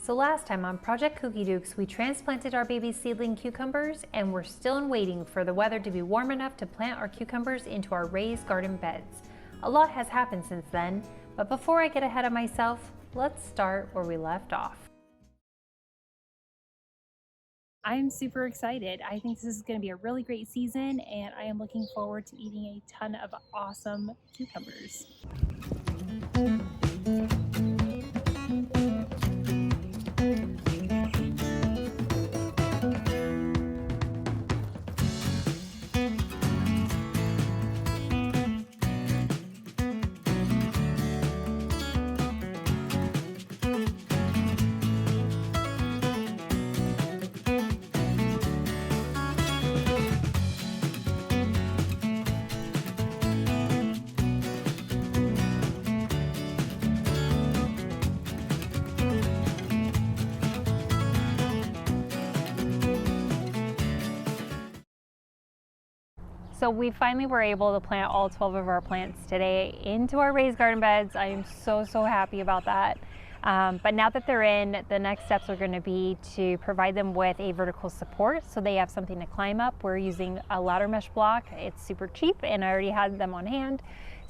So last time on Project Kooky Dukes, we transplanted our baby seedling cucumbers, and we're still waiting for the weather to be warm enough to plant our cucumbers into our raised garden beds. A lot has happened since then, but before I get ahead of myself, let's start where we left off. I'm super excited. I think this is going to be a really great season, and I am looking forward to eating a ton of awesome cucumbers. So we finally were able to plant all 12 of our plants today into our raised garden beds. I am so happy about that. But now that they're in, the next steps are going to be to provide them with a vertical support so they have something to climb up. We're using a ladder mesh block. It's super cheap and I already had them on hand.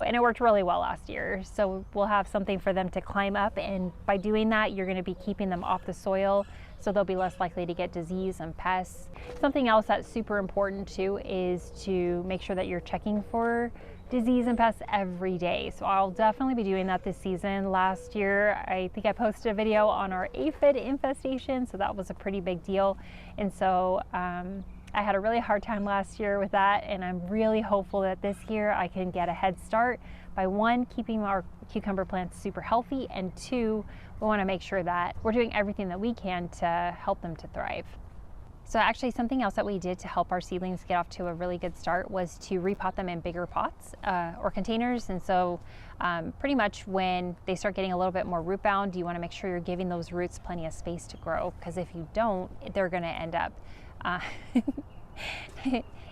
And it worked really well last year. So we'll have something for them to climb up, and by doing that, you're going to be keeping them off the soil, so they'll be less likely to get disease and pests. Something else that's super important too is to make sure that you're checking for disease and pests every day. So I'll definitely be doing that this season. Last year, I think I posted a video on our aphid infestation, so that was a pretty big deal. And so I had a really hard time last year with that, and I'm really hopeful that this year I can get a head start by one, keeping our cucumber plants super healthy, and two, we want to make sure that we're doing everything that we can to help them to thrive. So actually something else that we did to help our seedlings get off to a really good start was to repot them in bigger pots or containers. And so pretty much when they start getting a little bit more root bound, you want to make sure you're giving those roots plenty of space to grow, because if you don't, they're going to end up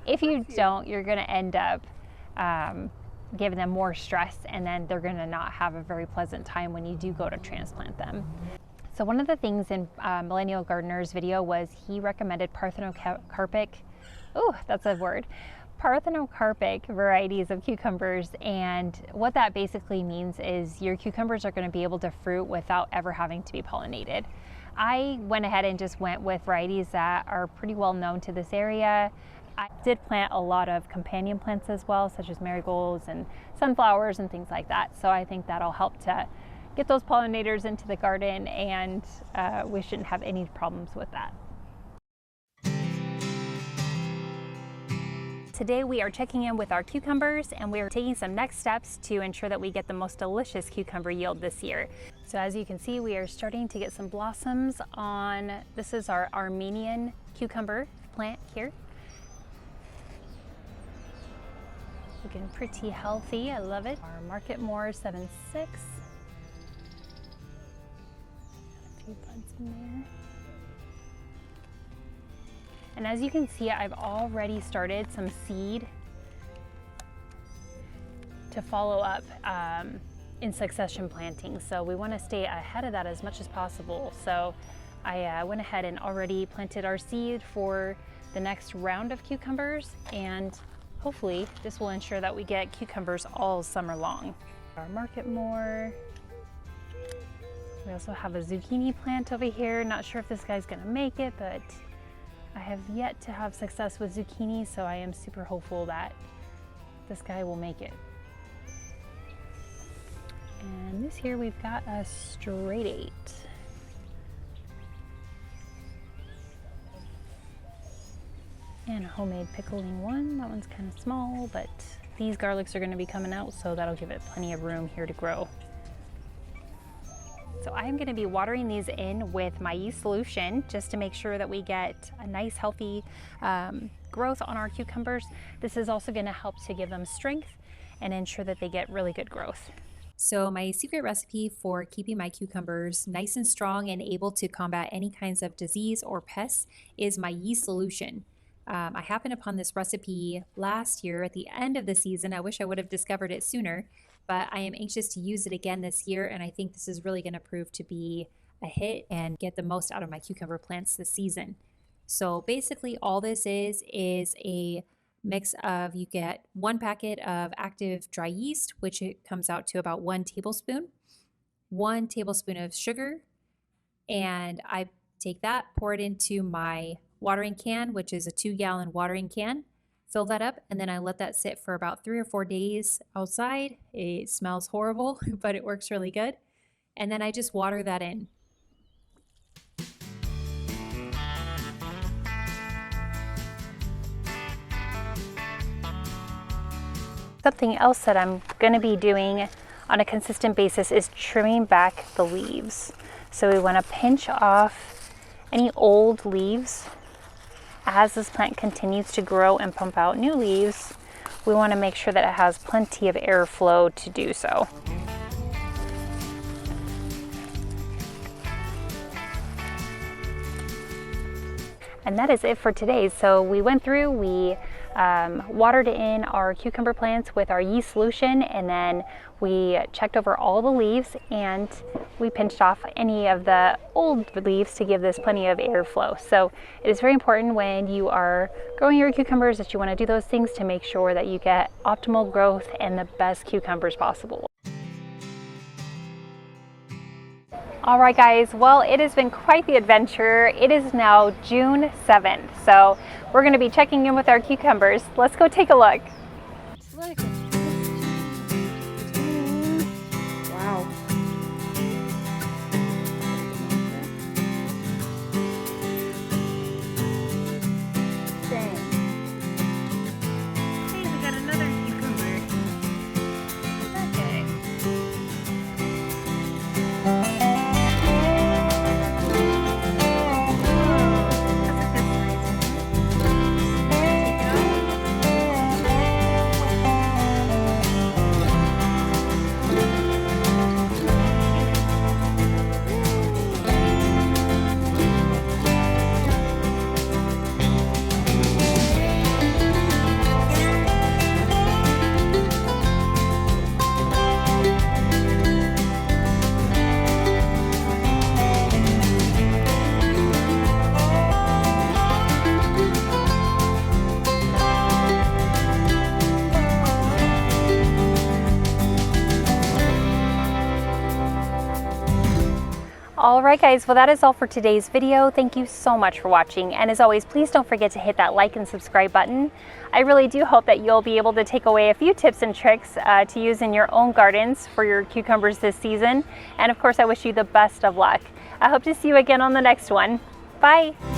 if you don't, you're going to end up giving them more stress, and then they're going to not have a very pleasant time when you do go to transplant them. So one of the things in Millennial Gardener's video was he recommended parthenocarpic, that's a word, parthenocarpic varieties of cucumbers. And what that basically means is your cucumbers are going to be able to fruit without ever having to be pollinated. I went ahead and just went with varieties that are pretty well known to this area. I did plant a lot of companion plants as well, such as marigolds and sunflowers and things like that. So I think that'll help to get those pollinators into the garden, and we shouldn't have any problems with that. Today we are checking in with our cucumbers, and we are taking some next steps to ensure that we get the most delicious cucumber yield this year. So as you can see, we are starting to get some blossoms on, this is our Armenian cucumber plant here. Looking pretty healthy, I love it. Our Marketmore 7.6. A few buds in there. And as you can see, I've already started some seed to follow up in succession planting. So we want to stay ahead of that as much as possible. So I went ahead and already planted our seed for the next round of cucumbers, and hopefully this will ensure that we get cucumbers all summer long. Our Marketmore. We also have a zucchini plant over here. Not sure if this guy's gonna make it, but I have yet to have success with zucchini, so I am super hopeful that this guy will make it. And this here we've got a straight 8. And a homemade pickling one. That one's kind of small, but these garlics are going to be coming out, so that'll give it plenty of room here to grow. So I'm going to be watering these in with my yeast solution just to make sure that we get a nice healthy growth on our cucumbers. This is also going to help to give them strength and ensure that they get really good growth. So my secret recipe for keeping my cucumbers nice and strong and able to combat any kinds of disease or pests is my yeast solution. I happened upon this recipe last year at the end of the season. I wish I would have discovered it sooner, but I am anxious to use it again this year, and I think this is really going to prove to be a a hit and get the most out of my cucumber plants this season. So basically all this is a mix of, you get 1 packet of active dry yeast, which it comes out to about 1 tablespoon, 1 tablespoon of sugar, and I take that, pour it into my watering can, which is a 2-gallon watering can, fill that up, and then I let that sit for about 3 or 4 days outside. It smells horrible, but it works really good. And then I just water that in. Something else that I'm going to be doing on a consistent basis is trimming back the leaves. So we want to pinch off any old leaves. As this plant continues to grow and pump out new leaves, we want to make sure that it has plenty of airflow to do so. And that is it for today. So we went through, we watered in our cucumber plants with our yeast solution, and then we checked over all the leaves and we pinched off any of the old leaves to give this plenty of airflow. So it is very important when you are growing your cucumbers that you want to do those things to make sure that you get optimal growth and the best cucumbers possible. All right guys, well, it has been quite the adventure. It is now June 7th, so we're going to be checking in with our cucumbers. Let's go take a look. Look. Wow. Dang. Hey, we got another cucumber. Okay. All right guys, well that is all for today's video. Thank you so much for watching, and as always, please don't forget to hit that like and subscribe button. I really do hope that you'll be able to take away a few tips and tricks to use in your own gardens for your cucumbers this season, and of course I wish you the best of luck. I hope to see you again on the next one. Bye!